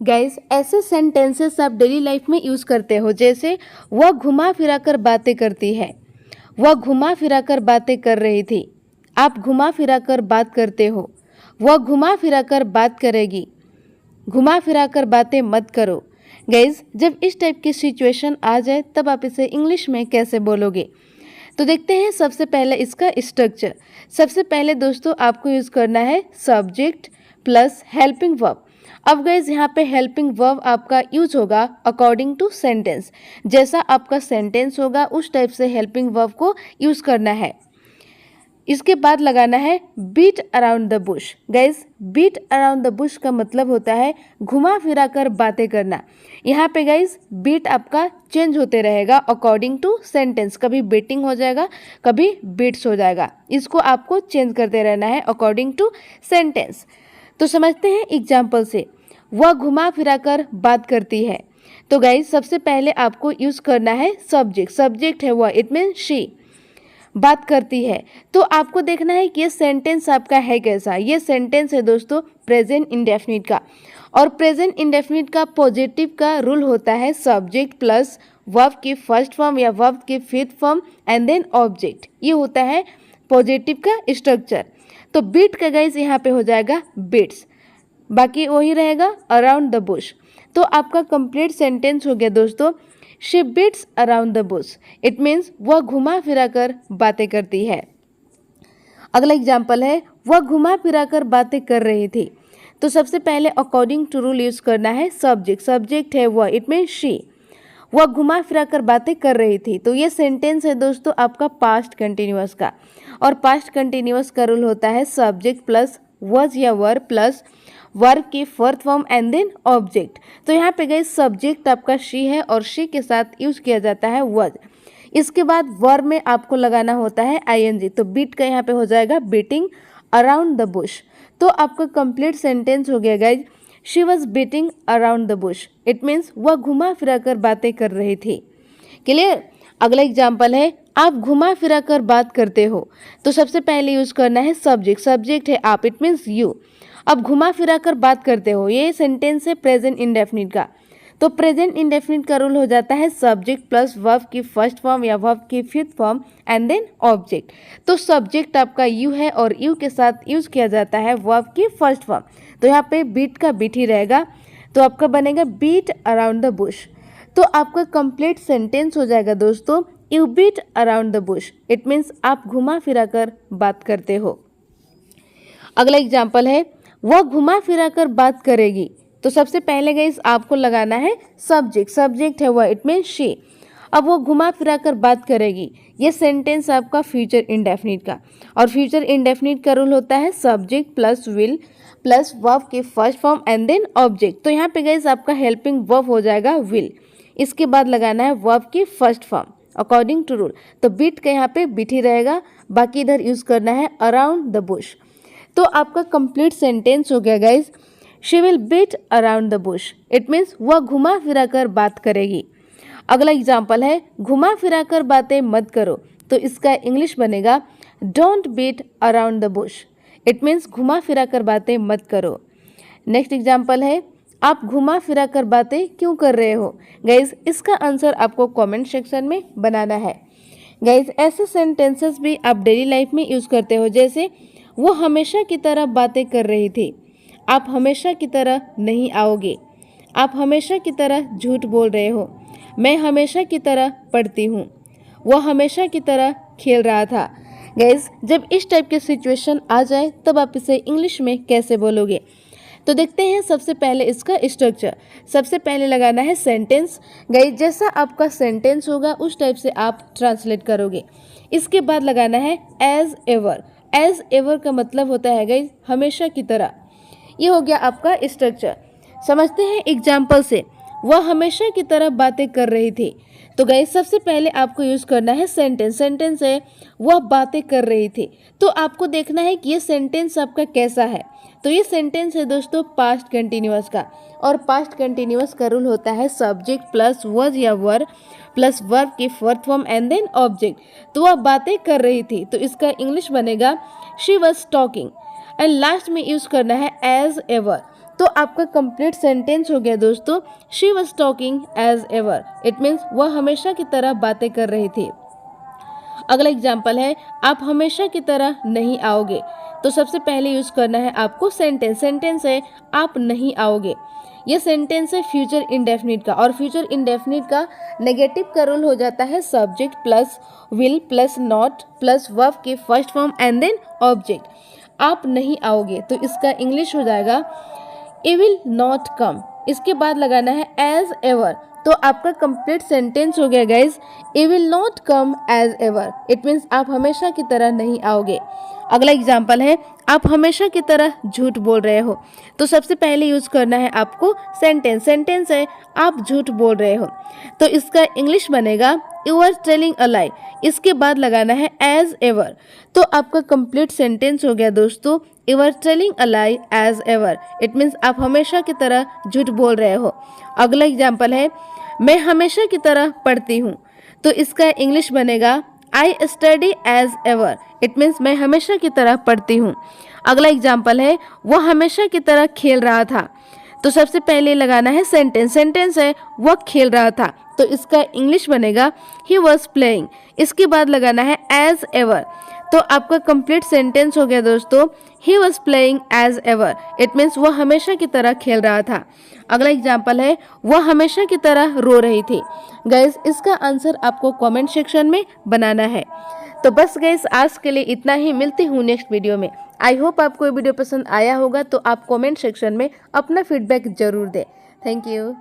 Guys, ऐसे sentences आप daily life में यूज़ करते हो, जैसे वह घुमा फिरा कर बातें करती है, वह घुमा फिरा कर बातें कर रही थी, आप घुमा फिरा कर बात करते हो, वह घुमा फिरा कर बात करेगी, घुमा फिरा कर बातें मत करो। गाइस, जब इस टाइप की सिचुएशन आ जाए तब आप इसे इंग्लिश में कैसे बोलोगे? तो देखते हैं सबसे पहले इसका स्ट्रक्चर। सबसे पहले दोस्तों आपको यूज़ करना है सब्जेक्ट प्लस हेल्पिंग वर्ब। अब गाइस यहाँ पे हेल्पिंग वर्ब आपका यूज होगा अकॉर्डिंग टू सेंटेंस। जैसा आपका सेंटेंस होगा उस टाइप से हेल्पिंग वर्ब को यूज़ करना है। इसके बाद लगाना है beat around the bush. Guys, beat around the bush का मतलब होता है घुमा फिरा कर बातें करना। यहाँ पे गाइस बीट आपका चेंज होते रहेगा अकॉर्डिंग टू सेंटेंस। कभी बीटिंग हो जाएगा, कभी बीट्स हो जाएगा। इसको आपको चेंज करते रहना है अकॉर्डिंग टू सेंटेंस। तो समझते हैं एग्जाम्पल से। वह घुमा फिरा कर बात करती है। तो गाइस सबसे पहले आपको यूज़ करना है सब्जेक्ट। सब्जेक्ट है वह, इट मीन शी बात करती है। तो आपको देखना है कि ये सेंटेंस आपका है कैसा। ये सेंटेंस है दोस्तों प्रेजेंट इंडेफिनिट का, और प्रेजेंट इंडेफिनिट का पॉजिटिव का रूल होता है सब्जेक्ट प्लस वर्ब की फर्स्ट फॉर्म या वर्ब की fifth form and then object. ये होता है पॉजिटिव का स्ट्रक्चर। तो बीट का गाइस यहाँ पे हो जाएगा बीट्स, बाकी वही रहेगा अराउंड द बुश। तो आपका कंप्लीट सेंटेंस हो गया दोस्तों, she beats around the bush. It means वह घुमा फिरा कर बातें करती है। अगला एग्जाम्पल है वह घुमा फिरा कर बातें कर रही थी। तो सबसे पहले अकॉर्डिंग टू रूल यूज करना है सब्जेक्ट। सब्जेक्ट है वह, इट मीन्स शी। वह घुमा फिरा कर बातें कर रही थी। तो ये सेंटेंस है दोस्तों आपका पास्ट कंटिन्यूअस का, और पास्ट कंटिन्यूअस का रूल होता है सब्जेक्ट प्लस वॉज या वर प्लस वर्ब की fourth form and then object. तो यहाँ पे गई सब्जेक्ट आपका शी है और शी के साथ यूज किया जाता है वॉज। इसके बाद वर्ब में आपको लगाना होता है आईएनजी। तो बीट का यहाँ पे हो जाएगा बीटिंग अराउंड द बुश। तो आपका कंप्लीट सेंटेंस हो गया guys, she was beating around the bush. It means वह घुमा फिरा कर बातें कर रही थी। क्लियर? अगला एग्जाम्पल है आप घुमा फिरा कर बात करते हो। तो सबसे पहले यूज करना है सब्जेक्ट। सब्जेक्ट है आप, इट मीन्स यू। अब घुमा फिरा कर बात करते हो, ये सेंटेंस है प्रेजेंट इंडेफिनिट का। तो प्रेजेंट इंडेफिनिट का रूल हो जाता है सब्जेक्ट प्लस वर्ब की फर्स्ट फॉर्म या वर्ब की fifth form and then object. तो सब्जेक्ट आपका यू है और यू के साथ यूज किया जाता है वर्ब की फर्स्ट फॉर्म। तो यहाँ पे बीट का बीट ही रहेगा, तो आपका बनेगा बीट अराउंड द बुश। तो आपका कंप्लीट सेंटेंस हो जाएगा दोस्तों, you beat around the bush. It means आप घुमा फिरा कर बात करते हो। अगला एग्जाम्पल है वह घुमा फिरा कर बात करेगी। तो सबसे पहले गाइस आपको लगाना है सब्जेक्ट। सब्जेक्ट है वह, इट मीन्स शी। अब वो घुमा फिरा कर बात करेगी, ये सेंटेंस आपका फ्यूचर इंडेफिनिट का, और फ्यूचर इंडेफिनिट का रूल होता है subject plus will plus verb की first form and then object. तो यहाँ पे गाइस आपका हेल्पिंग वर्ब हो जाएगा विल। इसके बाद लगाना है वर्ब की first form according to rule. तो बीट का यहाँ पे बीट ही रहेगा, बाकी इधर यूज करना है अराउंड द बुश। तो आपका कंप्लीट सेंटेंस हो गया guys, she will beat around the bush. It means वह घुमा फिरा कर बात करेगी। अगला एग्जाम्पल है घुमा फिरा कर बातें मत करो। तो इसका इंग्लिश बनेगा don't beat around the bush. It means घुमा फिरा कर बातें मत करो। नेक्स्ट एग्जाम्पल है आप घुमा फिरा कर बातें क्यों कर रहे हो। गाइज इसका आंसर आपको कमेंट सेक्शन में बनाना है। गाइज ऐसे सेंटेंसेस भी आप डेली लाइफ में यूज करते हो, जैसे वो हमेशा की तरह बातें कर रही थी, आप हमेशा की तरह नहीं आओगे, आप हमेशा की तरह झूठ बोल रहे हो, मैं हमेशा की तरह पढ़ती हूँ, वो हमेशा की तरह खेल रहा था। गाइज जब इस टाइप की सिचुएशन आ जाए तब आप इसे इंग्लिश में कैसे बोलोगे? तो देखते हैं सबसे पहले इसका स्ट्रक्चर। सबसे पहले लगाना है सेंटेंस। गाइज जैसा आपका सेंटेंस होगा उस टाइप से आप ट्रांसलेट करोगे। इसके बाद लगाना है एज एवर। एज एवर का मतलब होता है गाइज हमेशा की तरह। ये हो गया आपका स्ट्रक्चर। समझते हैं एग्जाम्पल से। वह हमेशा की तरह बातें कर रही थी। तो गाइज सबसे पहले आपको यूज करना है सेंटेंस। सेंटेंस है वह बातें कर रही थी। तो आपको देखना है कि ये सेंटेंस आपका कैसा है। तो ये सेंटेंस है दोस्तों पास्ट कंटिन्यूअस का, और पास्ट कंटिन्यूअस का रूल होता है सब्जेक्ट प्लस वॉज या वर प्लस वर्ब की fourth form and then object. तो वह बातें कर रही थी, तो इसका इंग्लिश बनेगा she was talking. And last में यूज करना है एज एवर। तो आपका कंप्लीट सेंटेंस हो गया दोस्तों, she was talking as ever. It means वह हमेशा की तरह बातें कर रही थी। अगला एग्जाम्पल है, आप हमेशा की तरह नहीं आओगे। तो सबसे पहले यूज करना है आपको सेंटेंस। सेंटेंस है आप नहीं आओगे। ये सेंटेंस है फ्यूचर इंडेफिनिट का, और फ्यूचर इंडेफिनिट का नेगेटिव का रोल हो जाता है subject plus will plus not plus verb के first form and then object. आप नहीं आओगे तो इसका इंग्लिश हो जाएगा ई विल नॉट कम। इसके बाद लगाना है एज एवर। तो आपका कंप्लीट सेंटेंस हो गया guys, he will not come as ever. It means आप हमेशा की तरह नहीं आओगे। अगला एग्जाम्पल है, आप हमेशा की तरह झूठ बोल रहे हो। तो सबसे पहले यूज करना है आपको सेंटेंस। सेंटेंस है आप झूठ बोल रहे हो। तो इसका इंग्लिश बनेगा यू आर टेलिंग अ लाई। इसके बाद लगाना है एज एवर। तो आपका कंप्लीट सेंटेंस हो गया दोस्तों, you are telling a lie as ever. It means आप हमेशा की तरह झूठ बोल रहे हो। अगला एग्जाम्पल है, मैं हमेशा की तरह पढ़ती हूँ। तो इसका इंग्लिश बनेगा I study as ever. It means मैं हमेशा की तरह पढ़ती हूँ। अगला एग्जाम्पल है, वह हमेशा की तरह खेल रहा था। तो सबसे पहले लगाना है सेंटेंस। सेंटेंस है वह खेल रहा था। तो इसका इंग्लिश बनेगा ही वॉज प्लेइंग। इसके बाद लगाना है एज एवर। तो आपका कंप्लीट सेंटेंस हो गया दोस्तों, he was playing as ever. It means वह हमेशा की तरह खेल रहा था। अगला एग्जाम्पल है, वह हमेशा की तरह रो रही थी। गाइस इसका आंसर आपको कमेंट सेक्शन में बनाना है। तो बस गाइस आज के लिए इतना ही। मिलती हूँ नेक्स्ट वीडियो में। आई होप आपको ये वीडियो पसंद आया होगा। तो आप कमेंट सेक्शन में अपना फीडबैक जरूर दें। Thank you.